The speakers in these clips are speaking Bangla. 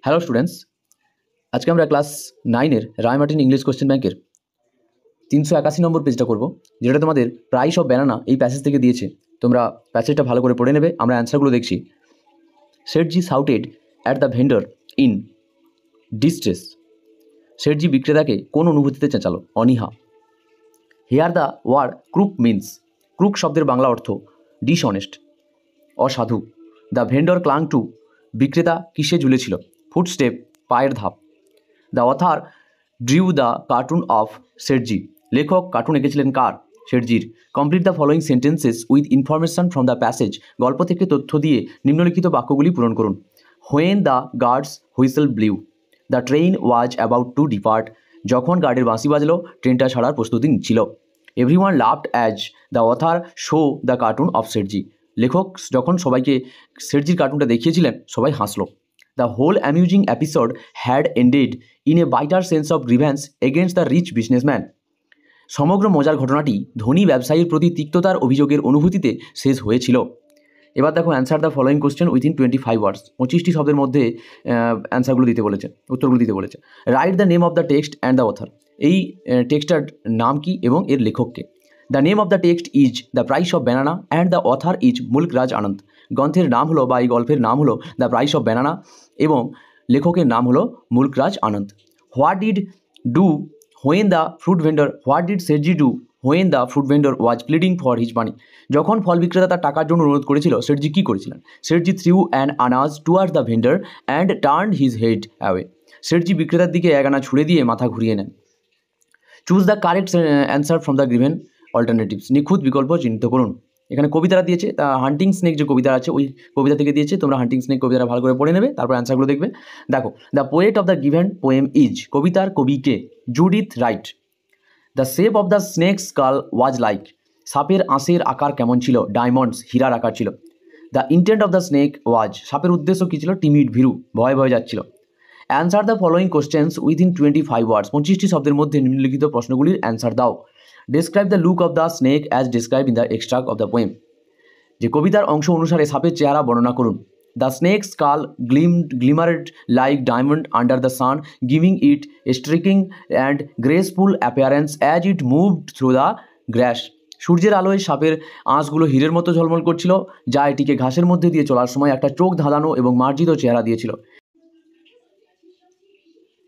হ্যালো স্টুডেন্টস, আজকে আমরা ক্লাস 9-এর রায় মার্টিন ইংলিশ কোশ্চেন ব্যাংকের 381 নম্বর পেজটা করব, যেটা তোমাদের প্রাইস অফ ব্যানানা এই প্যাসেজ থেকে দিয়েছে। তোমরা প্যাসেজটা ভালো করে পড়ে নেবে। আমরা অ্যান্সারগুলো দেখছি। Sethji shouted at the vendor in distress. Sethji বিক্রেতাকে কোন অনুভূতিতে চেঁচালো? অনীহা। Hear the word crook means. Crook শব্দের বাংলা অর্থ ডিসঅনেস্ট, অসাধু। The vendor clung to. বিক্রেতা কিসে ঝুলেছিল? ফুটস্টেপ, পায়ের ধাপ। The author drew the cartoon of Sethji. লেখক কার্টুন এঁকেছিলেন কার? শেঠজির। Complete the following sentences with information from the passage. গল্প থেকে তথ্য দিয়ে নিম্নলিখিত বাক্যগুলি পূরণ করুন। When the guards whistle blew. The train was about to depart. যখন গার্ডের বাঁশি বাজলো, ট্রেনটা ছাড়ার প্রস্তুতি নিচ্ছিল। Everyone loved as the author show the cartoon of Sethji. লেখক যখন সবাইকে শেঠজির কার্টুনটা দেখিয়েছিলেন, সবাই হাসলো। The whole amusing episode had ended in a bitter sense of grievance against the rich businessman. সমগ্র মজার ঘটনাটি ধনী ব্যবসায়ীর প্রতি তিক্ততার অভিযোগের অনুভূতিতে শেষ হয়েছিল। এবার দেখো, answer the following question within 25 words. 25টি শব্দের মধ্যে অ্যান্সারগুলো দিতে বলেছে, উত্তরগুলো দিতে বলেছে। Write the name of the text and the author. এই টেক্সটার নাম কি এবং এর লেখককে? The name of the text is the price of banana and the author is Mulk Raj Anand. গ্রন্থের নাম হলো বা এই গল্পের নাম হলো দ্য প্রাইস অফ ব্যানানা এবং লেখকের নাম হলো Mulk Raj Anand. What did do when the fruit vendor what did Sethji do when the fruit vendor was pleading for his money. যখন ফল বিক্রেতা তার টাকার জন্য অনুরোধ করেছিল, শেঠজি কী করেছিলেন? Sethji threw an anna towards the vendor and turn his head away. Sethji বিক্রেতার দিকে এক আনা ছুড়ে দিয়ে মাথা ঘুরিয়ে নেন। Choose the correct answer from the given alternatives. নিখুঁত বিকল্প চিহ্নিত করুন। এখানে কবিতাটা দিয়েছে, তা হান্টিং স্নেক যে কবিতা আছে ওই কবিতা থেকে দিয়েছে। তোমরা হান্টিং স্নেক কবিতাটা ভালো করে পড়ে নেবে, তারপর অ্যান্সারগুলো দেখবে। দেখো, the poet of the given poem is. কবিতার কবিকে Judith Wright. The shape of the snake skull was like. সাপের আঁশের আকার কেমন ছিল? ডায়মন্ডস, হীরার আকার ছিল। The intent of the snake was. সাপের উদ্দেশ্য কী ছিল? টিমিড, ভীরু, ভয়ে ভয়ে যাচ্ছিল। Answer the following questions within 25 words. 25টি শব্দের মধ্যে নিম্নলিখিত প্রশ্নগুলির অ্যান্সার দাও। Describe the look of the snake as describe in the extract of the poem. যে কবিতার অংশ অনুসারে সাপের চেহারা বর্ণনা করুন। The snake scales glimmered like diamond under the sun, giving it a striking and graceful appearance as it moved through the grass. সূর্যের আলোয় সাপের আঁশগুলো হীরের মতো ঝলমল করছিল, যা এটিকে ঘাসের মধ্যে দিয়ে চলার সময় একটা চোখ ধাঁধানো এবং মার্জিত চেহারা দিয়েছিল।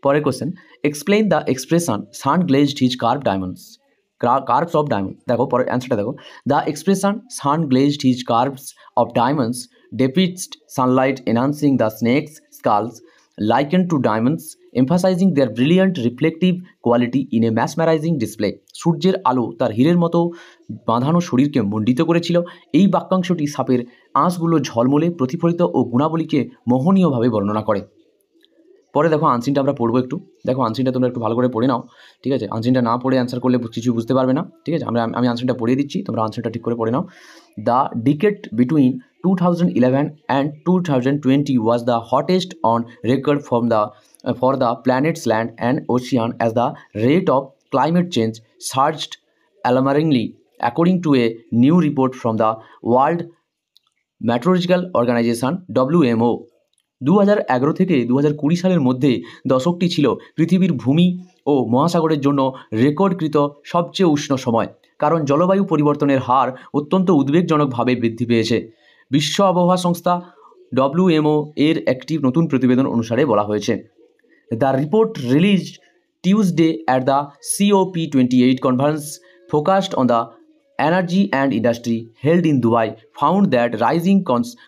পরের question, explain the expression sun glazed his curve diamonds. Curves of diamond. দেখো পরের অ্যান্সারটা দেখো। The expression sun glazed his curves of diamonds depicts sunlight enhancing the snake's skulls likened to diamonds, emphasizing their brilliant reflective quality in a mesmerizing display. সূর্যের আলো তার হীরের মতো বাঁধানো শরীরকে মণ্ডিত করেছিল। এই বাক্যাংশটি সাপের আঁশগুলো ঝলমলে, প্রতিফলিত ও গুণাবলীকে মোহনীয়ভাবে বর্ণনা করে। পরে দেখো আনসিনটা আমরা পড়বো একটু। দেখো আনসিনটা তোমরা একটু ভালো করে পড়ে নাও, ঠিক আছে? আনসিনটা না পড়ে অ্যান্সার করলে কিছু বুঝতে পারবে না, ঠিক আছে? আমি আনসিনটা পড়িয়ে দিচ্ছি, তোমরা আনসারটা ঠিক করে পড়ে নাও। The decade between 2011 and 2020 was the hottest on record for the planet's land and ocean as the rate of climate change surged alarmingly, according to a new report from the World Meteorological Organization WMO। 2011 থেকে 2020 সালের মধ্যে দশকটি ছিল পৃথিবীর ভূমি ও মহাসাগরের জন্য রেকর্ডকৃত সবচেয়ে উষ্ণ সময়, কারণ জলবায়ু পরিবর্তনের হার অত্যন্ত উদ্বেগজনকভাবে বৃদ্ধি পেয়েছে। বিশ্ব আবহাওয়া সংস্থা WMO এর একটি নতুন প্রতিবেদন অনুসারে বলা হয়েছে। The report released Tuesday at the COP28 conference focused on the energy and industry held in Dubai found that rising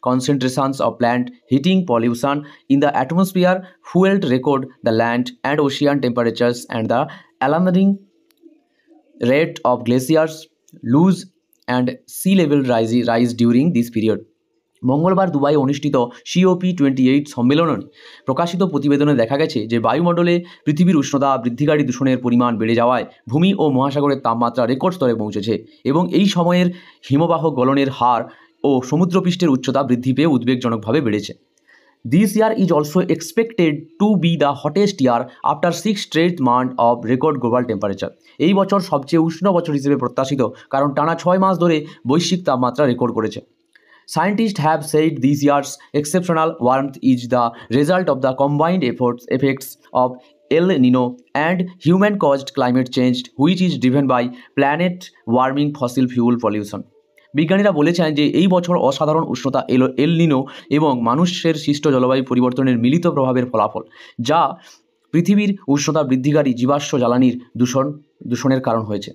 concentrations of plant heating pollution in the atmosphere fueled record the land and ocean temperatures and the alarming rate of glaciers loss and sea level rise during this period। মঙ্গলবার দুবাই অনুষ্ঠিত COP28 সম্মেলনে প্রকাশিত প্রতিবেদনে দেখা গেছে যে বায়ুমণ্ডলে পৃথিবীর উষ্ণতা বৃদ্ধিকারী দূষণের পরিমাণ বেড়ে যাওয়ায় ভূমি ও মহাসাগরের তাপমাত্রা রেকর্ড স্তরে পৌঁছেছে এবং এই সময়ের হিমবাহ গলনের হার ও সমুদ্রপৃষ্ঠের উচ্চতা বৃদ্ধি পেয়ে উদ্বেগজনকভাবে বেড়েছে। This year is also expected to be the hottest year after 6 straight months of record global temperature। এই বছর সবচেয়ে উষ্ণ বছর হিসেবে প্রত্যাশিত, কারণ টানা 6 মাস ধরে বৈশ্বিক তাপমাত্রা রেকর্ড করেছে। Scientists have said this year's exceptional warmth is the result of the combined effects of El Nino and human-caused climate change, which is driven by planet warming fossil fuel pollution. বিজ্ঞানীরা বলেছেন যে এই বছর অসাধারণ উষ্ণতা এল নিনো এবং মানুষের সৃষ্ট জলবায়ু পরিবর্তনের মিলিত প্রভাবের ফলাফল, যা পৃথিবীর উষ্ণতা বৃদ্ধিকারী জীবাশ্ম জ্বালানির দূষণের কারণ হয়েছে।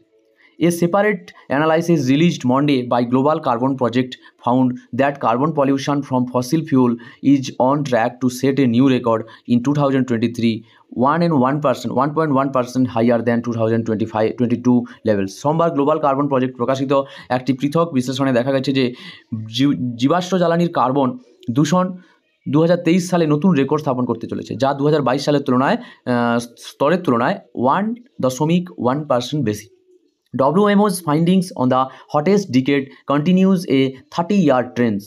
A separate analysis released Monday by Global Carbon Project found that carbon pollution from fossil fuel is on track to set a new record in 2023, 1.1% higher than 2022 levels. সোমবার গ্লোবাল কার্বন প্রজেক্ট প্রকাশিত একটি পৃথক বিশ্লেষণে দেখা গেছে যে জীবাশ্ম জ্বালানির কার্বন দূষণ 2023 সালে নতুন রেকর্ড স্থাপন করতে চলেছে, যা 2022 সালের স্তরের তুলনায় 1.1% বেশি। WMO's findings on the hottest decade continues a 30-year trend.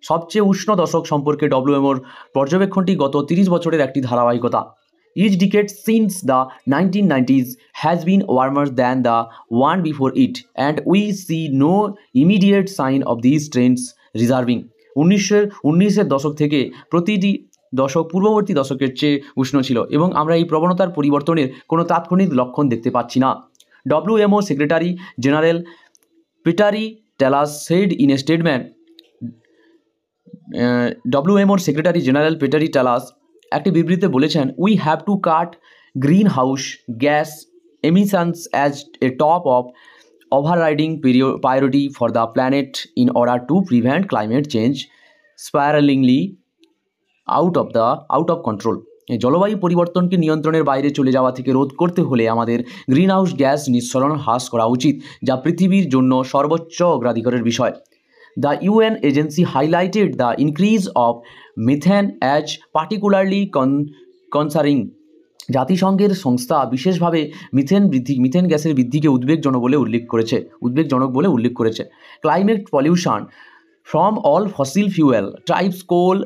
সবচেয়ে উষ্ণ দশক সম্পর্কে WMOর পর্যবেক্ষণটি গত 30 বছরের একটি ধারাবাহিকতা। Each decade since the 1990s has been warmer than the one before it, and we see no immediate sign of these trends reversing. 1900 দশক থেকে প্রতিটি দশক পূর্ববর্তী দশকের চেয়ে উষ্ণ ছিল এবং আমরা এই প্রবণতার পরিবর্তনের কোনো তাৎক্ষণিক লক্ষণ দেখতে পাচ্ছি না। WMO Secretary General Petteri Talas said in a statement, WMO Secretary General Petteri Talas একটি বিবৃতিতে বলেছেন, we have to cut greenhouse gas emissions as a top of overriding priority for the planet in order to prevent climate change spiralingly out of control. জলবায়ু পরিবর্তনকে নিয়ন্ত্রণের বাইরে চলে যাওয়া থেকে রোধ করতে হলে আমাদের গ্রিনহাউস গ্যাস নিঃসরণ হ্রাস করা উচিত, যা পৃথিবীর জন্য সর্বোচ্চ অগ্রাধিকারের বিষয়। The UN agency highlighted the increase of methane as particularly concerning. জাতিসংঘের সংস্থা বিশেষভাবে মিথেন গ্যাসের বৃদ্ধিকে উদ্বেগজনক বলে উল্লেখ করেছে। Climate pollution from all fossil fuel types, coal,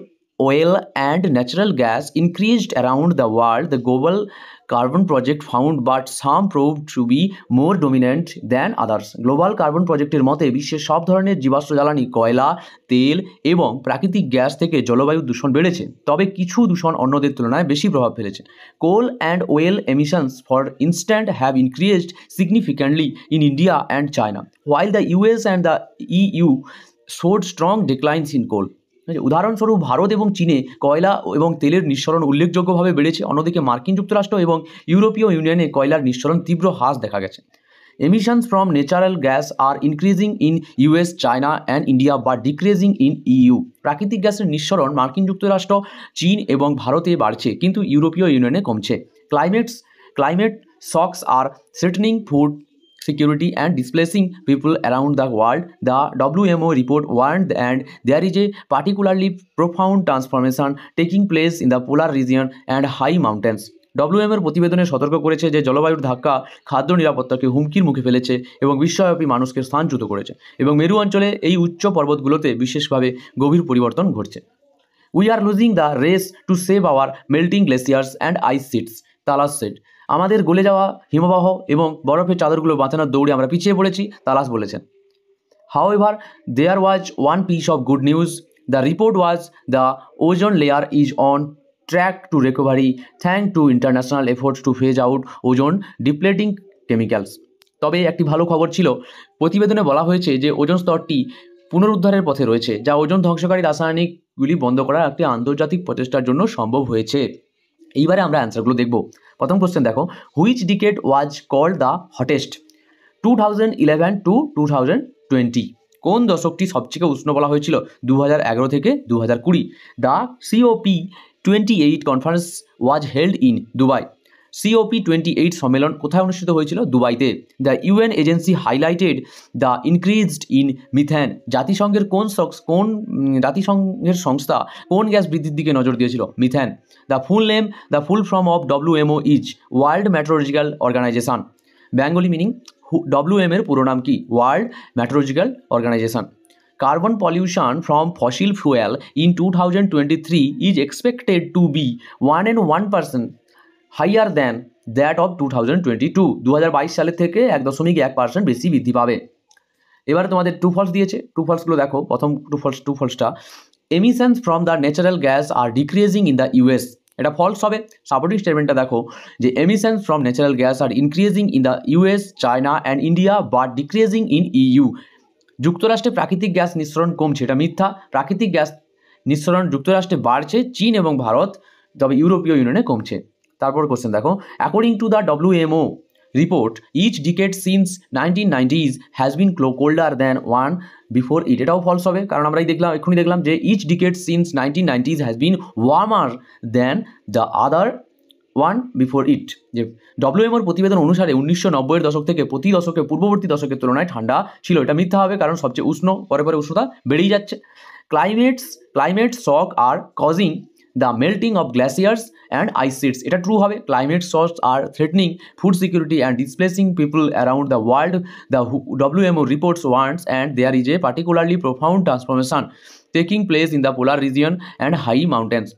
oil and natural gas increased around the world, the Global Carbon Project found, but some proved to be more dominant than others. Global carbon প্রজেক্টের মতে বিশ্বের সব ধরনের জীবাশ্ম জ্বালানি, কয়লা, তেল এবং প্রাকৃতিক গ্যাস থেকে জলবায়ু দূষণ বেড়েছে, তবে কিছু দূষণ অন্যদের তুলনায় বেশি প্রভাব ফেলেছে। Coal and oil emissions, for instance, have increased significantly in India and China, while the US and the EU showed strong declines in coal. উদাহরণস্বরূপ ভারত এবং চীনে কয়লা এবং তেলের নিঃসরণ উল্লেখযোগ্যভাবে বেড়েছে, অন্যদিকে মার্কিন যুক্তরাষ্ট্র এবং ইউরোপীয় ইউনিয়নে কয়লার নিঃসরণ তীব্র হ্রাস দেখা গেছে। Emissions from natural gas are increasing in US, China and India but decreasing in EU. প্রাকৃতিক গ্যাসের নিঃসরণ মার্কিন যুক্তরাষ্ট্র, চীন এবং ভারতে বাড়ছে, কিন্তু ইউরোপীয় ইউনিয়নে কমছে। Climate shocks are threatening food security and displacing people around the world, the WMO report warned, and there is a particularly profound transformation taking place in the polar region and high mountains. WMO প্রতিবেদনে সতর্ক করেছে যে জলবায়ুর ধাক্কা খাদ্য নিরাপত্তাকে হুমকির মুখে ফেলেছে এবং বিশ্বব্যাপী মানুষকে স্থানচ্যুত করেছে, এবং মেরু অঞ্চলে এই উচ্চ পর্বতগুলোতে বিশেষভাবে গভীর পরিবর্তন ঘটছে। We are losing the race to save our melting glaciers and ice sheets, তালাস said. আমাদের গলে যাওয়া হিমবাহ এবং বরফের চাদরগুলো বাঁচানোর দৌড়ে আমরা পিছিয়ে পড়েছি, তালাস বলেছেন। However, there was one piece of good news. The report was the ozone layer is on track to recovery thanks to international efforts to phase out ozone depleting chemicals. তবে একটি ভালো খবর ছিল, প্রতিবেদনে বলা হয়েছে যে ওজোন স্তরটি পুনরুদ্ধারের পথে রয়েছে, যা ওজোন ধ্বংসকারী রাসায়নিকগুলি বন্ধ করার একটি আন্তর্জাতিক প্রচেষ্টার জন্য সম্ভব হয়েছে। এইবারে আমরা অ্যান্সারগুলো দেখব। প্রথম কোশ্চেন দেখো, which decade was called the hottest? 2011 to 2020। কোন দশকটি সবচেয়ে উষ্ণ বলা হয়েছিল? 2011 থেকে 2020। The COP28 conference was held in Dubai. COP28 সম্মেলন কোথায় অনুষ্ঠিত হয়েছিল? দুবাইতে। The UN agency highlighted the increased in methane. জাতিসংঘের সংস্থা কোন গ্যাস বৃদ্ধির দিকে নজর দিয়েছিল? Methane. The full form of WMO is world meteorological organisation. Bengali meaning, WMO এর পুরো নাম কি? World meteorological organisation. Carbon pollution from fossil fuel in 2023 is expected to be 1.1% higher than that of 2022. 2022 সালের থেকে 1.1% বেশি বৃদ্ধি পাবে। এবার তোমাদের ট্রু ফলস দিয়েছে, ট্রু ফলসগুলো দেখো। প্রথম ট্রু ফলসটা, emissions from the natural gas are decreasing in the US. এটা ফলস হবে। সাপোর্টিং স্টেটমেন্টটা দেখো যে emissions from natural gas are increasing in the US, China and India but decreasing in EU. যুক্তরাষ্ট্রে প্রাকৃতিক গ্যাস নিঃসরণ কমছে, এটা মিথ্যা। প্রাকৃতিক গ্যাস নিঃসরণ যুক্তরাষ্ট্রে বাড়ছে, চীন এবং ভারত, তবে ইউরোপীয় ইউনিয়নে কমছে। তারপর কোশ্চেন দেখো, according to the WMO report each decade since 1990s has been colder than one before it. এটাও ফলস হবে, কারণ আমরা এক্ষুনি দেখলাম যে each decade since 1990s has been warmer than the other one before it. যে WMOর প্রতিবেদন অনুসারে 1990-এর দশক থেকে প্রতি দশকে পূর্ববর্তী দশকের তুলনায় ঠান্ডা ছিল। এটা মিথ্যা হবে, কারণ সবচেয়ে উষ্ণ, পরে পরে উষ্ণতা বেড়েই যাচ্ছে। Climate shocks are causing the melting of glaciers and ice sheets. এটা ট্রু হবে। Climate shocks are threatening food security and displacing people around the world. The WMO reports wants and there is a particularly profound transformation taking place in the polar region and high mountains.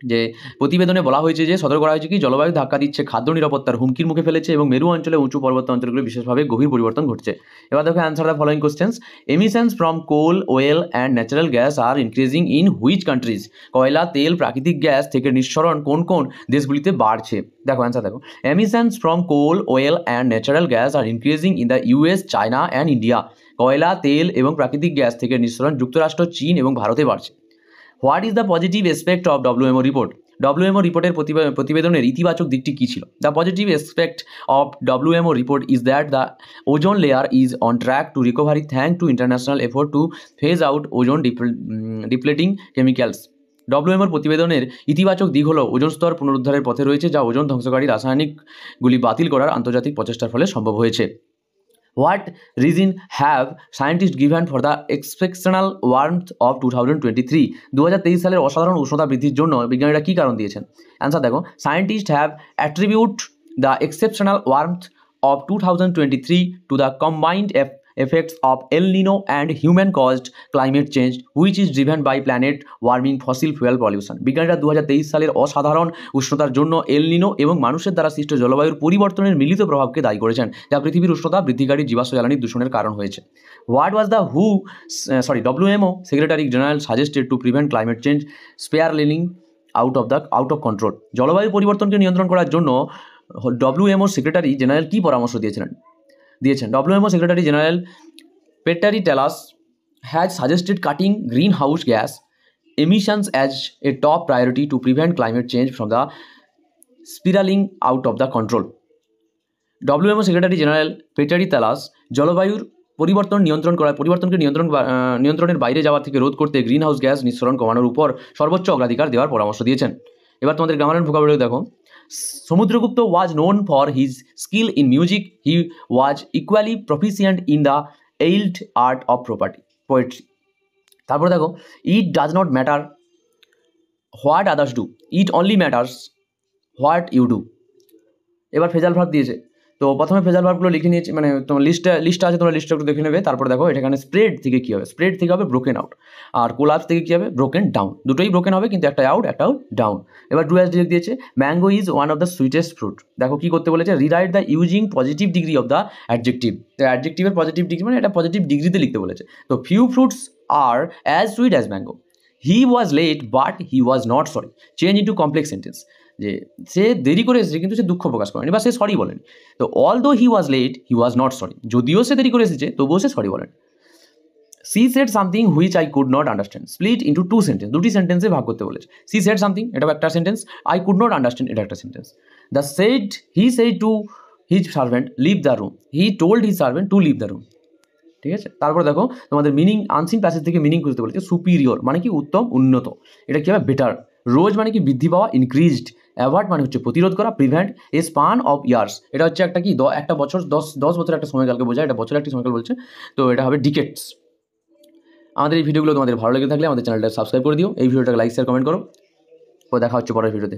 যে প্রতিবেদনে বলা হয়েছে যে সতর্ক করা হয়েছে কি জলবায়ু ধাক্কা দিচ্ছে, খাদ্য নিরাপত্তার হুমকির মুখে ফেলেছে এবং মেরু অঞ্চলে উঁচু পর্বত অঞ্চলগুলো বিশেষভাবে গভীর পরিবর্তন ঘটছে। এবার দেখো answer the following questions. Emissions from coal, oil and natural gas are increasing in which countries. কয়লা, তেল, প্রাকৃতিক গ্যাস থেকে নিঃসরণ কোন কোন দেশগুলিতে বাড়ছে। দেখো অ্যান্সার দেখো, emissions from coal, oil and natural gas are increasing in the US, China and India. কয়লা, তেল এবং প্রাকৃতিক গ্যাস থেকে নিঃসরণ যুক্তরাষ্ট্র, চীন এবং ভারতে বাড়ছে। What is the positive aspect of WMO report. WMO রিপোর্টের প্রতিবেদনের ইতিবাচক দিকটি কী ছিল? The positive aspect of WMO report is that the ওজন layer is on track two recovery thank two international effort to phase out ওজন ডিপ্লেটিং কেমিক্যালস। WMOর প্রতিবেদনের ইতিবাচক দিক হলো ওজন স্তর পুনরুদ্ধারের পথে রয়েছে, যা ওজন ধ্বংসকারী রাসায়নিকগুলি বাতিল করার আন্তর্জাতিক প্রচেষ্টার ফলে সম্ভব হয়েছে। What reason have scientists given for the exceptional warmth of 2023? 2023 সালের অসাধারণ উষ্ণতা বৃদ্ধির জন্য বিজ্ঞানীরা কী কারণ দিয়েছেন? অ্যান্সার দেখো, scientist have attribute the exceptional warmth of 2023 to the combined effects of El Nino and human-caused climate change, which is driven by planet warming fossil fuel pollution. বিজ্ঞানীরা 2023 সালের অসাধারণ উষ্ণতার জন্য এল নিনো এবং মানুষের দ্বারা সৃষ্ট জলবায়ুর পরিবর্তনের মিলিত প্রভাবকে দায়ী করেছেন, যা পৃথিবীর উষ্ণতা বৃদ্ধিকারী জীবাশ্ম জ্বালানি দূষণের কারণ হয়েছে। What was the WMO secretary general suggested to prevent climate change spiralling out of control. জলবায়ু পরিবর্তনকে নিয়ন্ত্রণ করার জন্য WMO সেক্রেটারি জেনারেল কী পরামর্শ দিয়েছেন? WMO Secretary General Petteri Talas has suggested cutting greenhouse gas emissions as a top priority to prevent climate change from the spiraling out of the control. WMO Secretary General Petteri Talas জলবায়ুর পরিবর্তনকে নিয়ন্ত্রণের বাইরে যাওয়ার থেকে রোধ করতে গ্রিনহাউস গ্যাস নিঃসরণ কমানোর উপর সর্বোচ্চ অগ্রাধিকার দেওয়ার পরামর্শ দিয়েছেন। এবার তোমাদের গ্রামার অ্যান্ড ভোকাবুলারি দেখো। Samudragupta was known for his skill in music. He was equally proficient in the old art of poetry. তারপর দেখো, it does not matter what others do, it only matters what you do. এবার ফেজাল ভার্ব দিয়েছে, তো প্রথমে ফেজাল ভার্বগুলো লিখে নিয়েছি, মানে তোমার লিস্টটা আছে, তোমরা লিস্টটা একটু দেখে নেবে। তারপর দেখো এখানে স্প্রেড থেকে কী হবে, স্প্রেড থেকে হবে ব্রোকেন আউট, আর কোলাপস থেকে কী হবে ব্রোকেন ডাউন। দুটোই ব্রোকেন হবে, কিন্তু একটা আউট একটাও ডাউন। এবার ডু অ্যাজ ডিরেক্ট দিয়েছে, mango is one of the sweetest fruit. দেখো কী করতে বলেছে, rewrite the using positive degree of the adjective. তো অ্যাডজেক্টিভের পজিটিভ ডিগ্রি মানে এটা পজিটিভ ডিগ্রিতে লিখতে বলেছে। তো few fruits are as sweet as mango. He was late but he was not sorry. Change into complex sentence, যে সে দেরি করে এসেছে কিন্তু সে দুঃখ প্রকাশ করেনি বা সে সরি বলেনি। তো although he was late he was not sorry, যদিও সে দেরি করে এসেছে তবুও সে সরি বলেন। She said something which I could not understand, split into two sentence, দুটি সেন্টেন্সে ভাগ করতে বলেছে। সি সেড সামথিং এটাও একটা sentence, I could not understand এটা একটা sentence. He said to his servant leave the room, he told his servant to leave the room. ঠিক আছে, তারপর দেখো তোমাদের মিনিং, আনসিন প্যাসেজ থেকে মিনিং খুঁজতে বলেছে। সুপিরিয়র মানে কি উত্তম, উন্নত, এটা কী হবে বেটার। রোজ মানে কি বৃদ্ধি পাওয়া, ইনক্রিজড। অ্যাভয়েড মানে হচ্ছে প্রতিরোধ করা, prevent. A span of years এটা হচ্ছে একটা কি একটা বছর, 10 বছর একটা সময়কালকে বোঝায়, এটা বছরের একটি সময়কাল বলছে, তো এটা হবে ডিকেটস। আমাদের এই ভিডিওগুলো তোমাদের ভালো লেগে থাকলে আমাদের চ্যানেলটা সাবস্ক্রাইব করে দিও, এই ভিডিওটাকে লাইক শেয়ার কমেন্ট করো। তো দেখা হচ্ছে পরের ভিডিওতে।